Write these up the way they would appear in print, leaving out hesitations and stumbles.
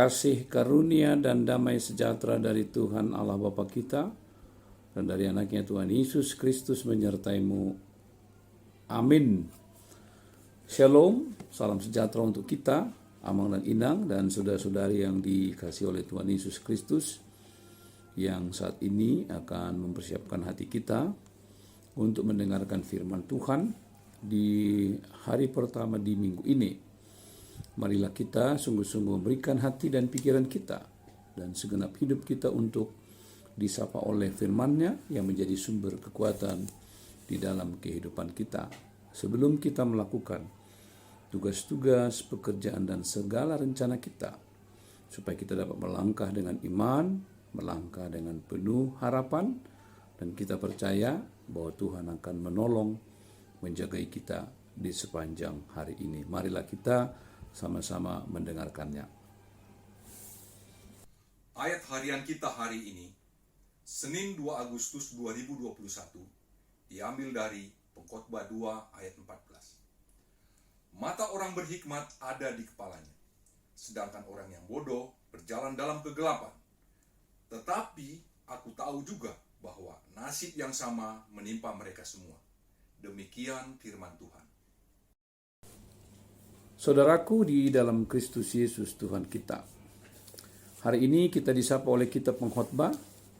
Kasih karunia dan damai sejahtera dari Tuhan Allah Bapa kita dan dari anaknya Tuhan Yesus Kristus menyertaimu. Amin. Shalom, salam sejahtera untuk kita, Amang dan Inang dan saudara-saudari yang dikasihi oleh Tuhan Yesus Kristus yang saat ini akan mempersiapkan hati kita untuk mendengarkan firman Tuhan di hari pertama di minggu ini. Marilah kita sungguh-sungguh memberikan hati dan pikiran kita dan segenap hidup kita untuk disapa oleh firman-Nya yang menjadi sumber kekuatan di dalam kehidupan kita. Sebelum kita melakukan tugas-tugas, pekerjaan dan segala rencana kita, supaya kita dapat melangkah dengan iman, melangkah dengan penuh harapan, dan kita percaya bahwa Tuhan akan menolong, menjagai kita di sepanjang hari ini. Marilah kita sama-sama mendengarkannya. Ayat harian kita hari ini, Senin 2 Agustus 2021, diambil dari Pengkhotbah 2 ayat 14. Mata orang berhikmat ada di kepalanya, sedangkan orang yang bodoh berjalan dalam kegelapan. Tetapi aku tahu juga bahwa nasib yang sama menimpa mereka semua. Demikian firman Tuhan. Saudaraku di dalam Kristus Yesus Tuhan kita. Hari ini kita disapa oleh kitab Pengkhotbah,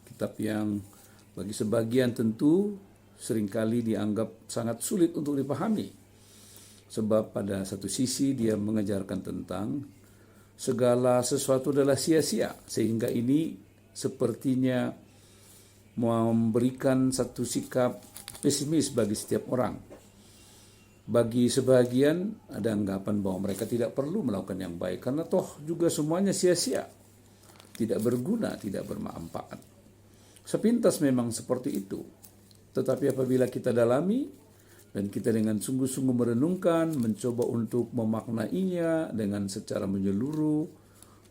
kitab yang bagi sebagian tentu seringkali dianggap sangat sulit untuk dipahami. Sebab pada satu sisi dia mengajarkan tentang segala sesuatu adalah sia-sia, sehingga ini sepertinya memberikan satu sikap pesimis bagi setiap orang. Bagi sebagian ada anggapan bahwa mereka tidak perlu melakukan yang baik karena toh juga semuanya sia-sia, tidak berguna, tidak bermanfaat. Sepintas memang seperti itu. Tetapi apabila kita dalami dan kita dengan sungguh-sungguh merenungkan, mencoba untuk memaknainya dengan secara menyeluruh,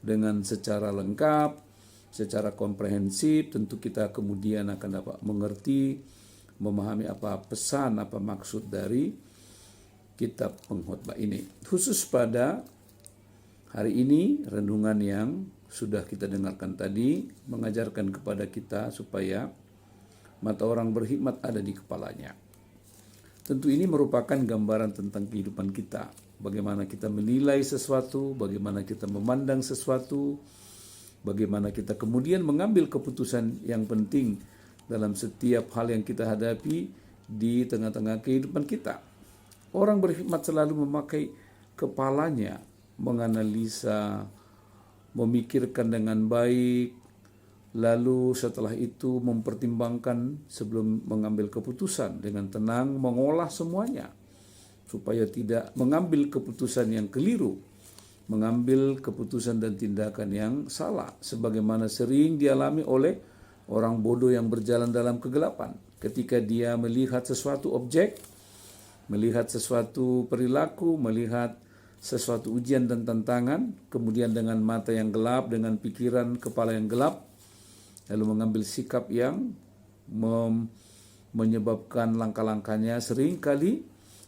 dengan secara lengkap, secara komprehensif, tentu kita kemudian akan dapat mengerti, memahami apa pesan, apa maksud dari kitab Pengkhotbah ini. Khusus pada hari ini, renungan yang sudah kita dengarkan tadi mengajarkan kepada kita supaya mata orang berhikmat ada di kepalanya. Tentu ini merupakan gambaran tentang kehidupan kita. Bagaimana kita menilai sesuatu, bagaimana kita memandang sesuatu, bagaimana kita kemudian mengambil keputusan yang penting dalam setiap hal yang kita hadapi di tengah-tengah kehidupan kita. Orang berhikmat selalu memakai kepalanya, menganalisa, memikirkan dengan baik, lalu setelah itu mempertimbangkan sebelum mengambil keputusan dengan tenang, mengolah semuanya, supaya tidak mengambil keputusan yang keliru, mengambil keputusan dan tindakan yang salah, sebagaimana sering dialami oleh orang bodoh yang berjalan dalam kegelapan. Ketika dia melihat sesuatu objek, melihat sesuatu perilaku, melihat sesuatu ujian dan tantangan, kemudian dengan mata yang gelap, dengan pikiran kepala yang gelap, lalu mengambil sikap yang menyebabkan langkah-langkahnya seringkali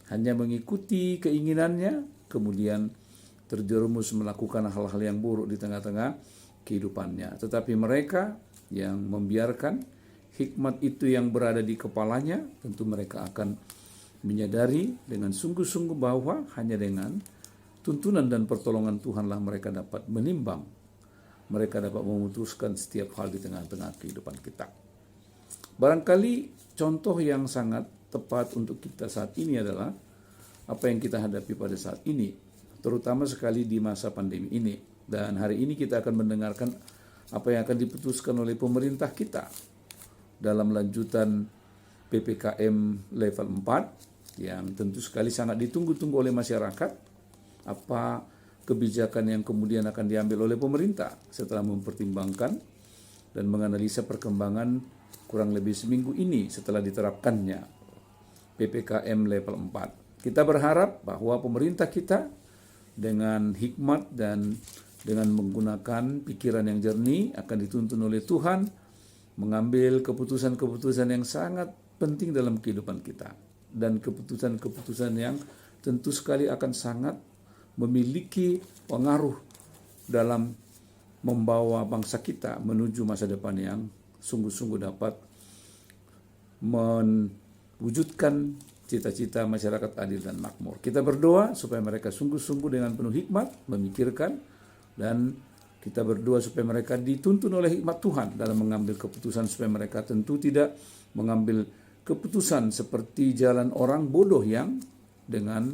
hanya mengikuti keinginannya, kemudian terjerumus melakukan hal-hal yang buruk di tengah-tengah kehidupannya. Tetapi mereka yang membiarkan, hikmat itu yang berada di kepalanya, tentu mereka akan menyadari dengan sungguh-sungguh bahwa hanya dengan tuntunan dan pertolongan Tuhanlah mereka dapat menimbang, mereka dapat memutuskan setiap hal di tengah-tengah kehidupan kita. Barangkali contoh yang sangat tepat untuk kita saat ini adalah apa yang kita hadapi pada saat ini, terutama sekali di masa pandemi ini. Dan hari ini kita akan mendengarkan apa yang akan diputuskan oleh pemerintah kita dalam lanjutan PPKM level 4 yang tentu sekali sangat ditunggu-tunggu oleh masyarakat. Apa kebijakan yang kemudian akan diambil oleh pemerintah setelah mempertimbangkan dan menganalisa perkembangan kurang lebih seminggu ini setelah diterapkannya PPKM level 4. Kita berharap bahwa pemerintah kita dengan hikmat dan dengan menggunakan pikiran yang jernih akan dituntun oleh Tuhan mengambil keputusan-keputusan yang sangat penting dalam kehidupan kita, dan keputusan-keputusan yang tentu sekali akan sangat memiliki pengaruh dalam membawa bangsa kita menuju masa depan yang sungguh-sungguh dapat mewujudkan cita-cita masyarakat adil dan makmur. Kita berdoa supaya mereka sungguh-sungguh dengan penuh hikmat memikirkan, dan kita berdoa supaya mereka dituntun oleh hikmat Tuhan dalam mengambil keputusan, supaya mereka tentu tidak mengambil keputusan seperti jalan orang bodoh yang dengan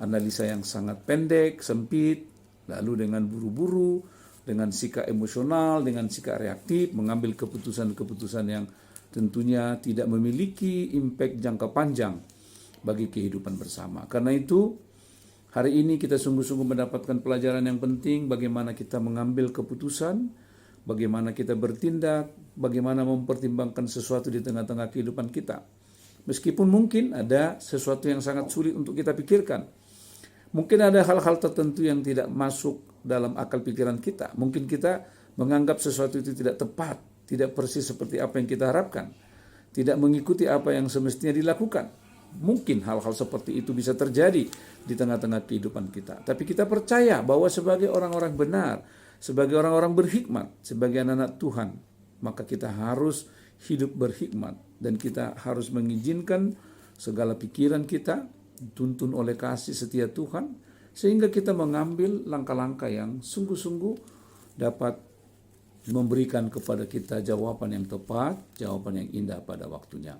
analisa yang sangat pendek, sempit, lalu dengan buru-buru, dengan sikap emosional, dengan sikap reaktif, mengambil keputusan-keputusan yang tentunya tidak memiliki impact jangka panjang bagi kehidupan bersama. Karena itu, hari ini kita sungguh-sungguh mendapatkan pelajaran yang penting bagaimana kita mengambil keputusan, bagaimana kita bertindak, bagaimana mempertimbangkan sesuatu di tengah-tengah kehidupan kita. Meskipun mungkin ada sesuatu yang sangat sulit untuk kita pikirkan. Mungkin ada hal-hal tertentu yang tidak masuk dalam akal pikiran kita. Mungkin kita menganggap sesuatu itu tidak tepat, tidak persis seperti apa yang kita harapkan, tidak mengikuti apa yang semestinya dilakukan. Mungkin hal-hal seperti itu bisa terjadi di tengah-tengah kehidupan kita. Tapi kita percaya bahwa sebagai orang-orang benar, sebagai orang-orang berhikmat, sebagai anak-anak Tuhan, maka kita harus hidup berhikmat, dan kita harus mengizinkan segala pikiran kita dituntun oleh kasih setia Tuhan, sehingga kita mengambil langkah-langkah yang sungguh-sungguh dapat memberikan kepada kita jawaban yang tepat, jawaban yang indah pada waktunya.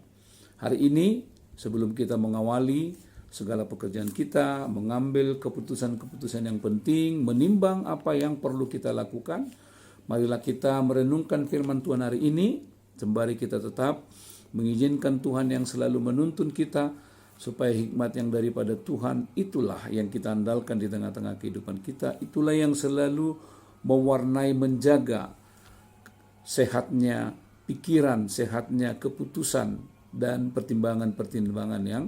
Hari ini, sebelum kita mengawali segala pekerjaan kita, mengambil keputusan-keputusan yang penting, menimbang apa yang perlu kita lakukan, marilah kita merenungkan firman Tuhan hari ini, sembari kita tetap mengizinkan Tuhan yang selalu menuntun kita, supaya hikmat yang daripada Tuhan itulah yang kita andalkan di tengah-tengah kehidupan kita. Itulah yang selalu mewarnai, menjaga sehatnya pikiran, sehatnya keputusan, dan pertimbangan-pertimbangan yang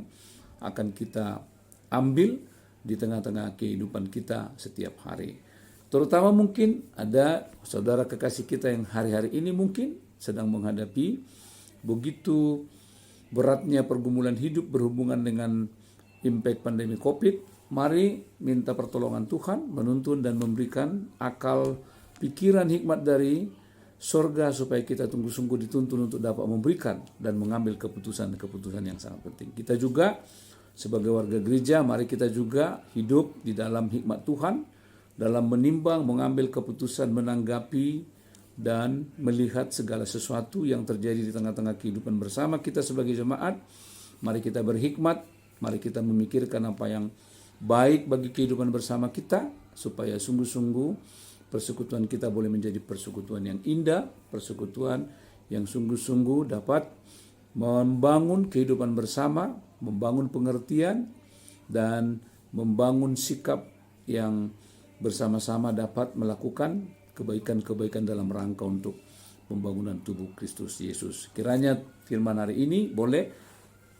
akan kita ambil di tengah-tengah kehidupan kita setiap hari. Terutama mungkin ada saudara kekasih kita yang hari-hari ini mungkin sedang menghadapi begitu beratnya pergumulan hidup berhubungan dengan impact pandemi COVID. Mari minta pertolongan Tuhan menuntun dan memberikan akal pikiran hikmat dari sorga, supaya kita sungguh-sungguh dituntun untuk dapat memberikan dan mengambil keputusan-keputusan yang sangat penting. Kita juga sebagai warga gereja, mari kita juga hidup di dalam hikmat Tuhan, dalam menimbang, mengambil keputusan, menanggapi dan melihat segala sesuatu yang terjadi di tengah-tengah kehidupan bersama kita sebagai jemaat. Mari kita berhikmat, mari kita memikirkan apa yang baik bagi kehidupan bersama kita, supaya sungguh-sungguh persekutuan kita boleh menjadi persekutuan yang indah, persekutuan yang sungguh-sungguh dapat membangun kehidupan bersama, membangun pengertian, dan membangun sikap yang bersama-sama dapat melakukan kebaikan-kebaikan dalam rangka untuk pembangunan tubuh Kristus Yesus. Kiranya firman hari ini boleh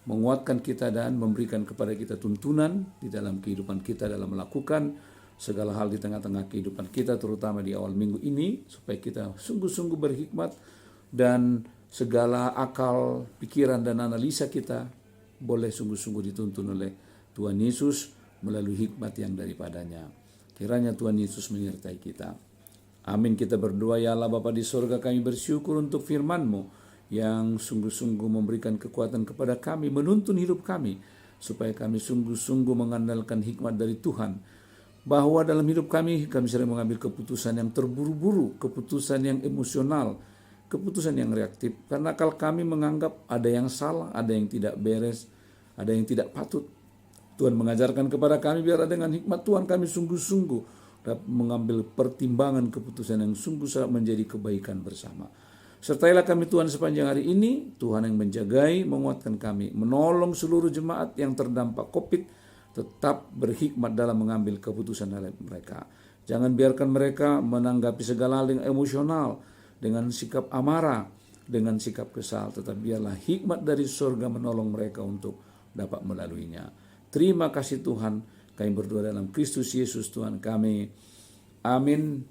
menguatkan kita dan memberikan kepada kita tuntunan di dalam kehidupan kita dalam melakukan segala hal di tengah-tengah kehidupan kita, terutama di awal minggu ini, supaya kita sungguh-sungguh berhikmat dan segala akal, pikiran, dan analisa kita boleh sungguh-sungguh dituntun oleh Tuhan Yesus melalui hikmat yang daripadanya. Kiranya Tuhan Yesus menyertai kita. Amin. Kita berdoa. Ya Allah Bapa di sorga, kami bersyukur untuk firman-Mu yang sungguh-sungguh memberikan kekuatan kepada kami, menuntun hidup kami, supaya kami sungguh-sungguh mengandalkan hikmat dari Tuhan. Bahwa dalam hidup kami sering mengambil keputusan yang terburu-buru, keputusan yang emosional, keputusan yang reaktif. Karena kalau kami menganggap ada yang salah, ada yang tidak beres, ada yang tidak patut. Tuhan mengajarkan kepada kami biar dengan hikmat Tuhan kami sungguh-sungguh dapat mengambil pertimbangan keputusan yang sungguh sangat menjadi kebaikan bersama. Sertailah kami Tuhan sepanjang hari ini, Tuhan yang menjagai, menguatkan kami, menolong seluruh jemaat yang terdampak COVID, tetap berhikmat dalam mengambil keputusan dalam mereka. Jangan biarkan mereka menanggapi segala hal yang emosional, dengan sikap amarah, dengan sikap kesal, tetapi biarlah hikmat dari surga menolong mereka untuk dapat melaluinya. Terima kasih Tuhan, kami berdoa dalam Kristus Yesus Tuhan kami. Amin.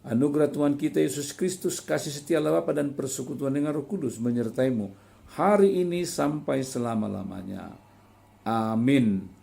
Anugerah Tuhan kita Yesus Kristus, kasih setia Allah Bapa dan persekutuan dengan Roh Kudus menyertaimu hari ini sampai selama-lamanya. Amin.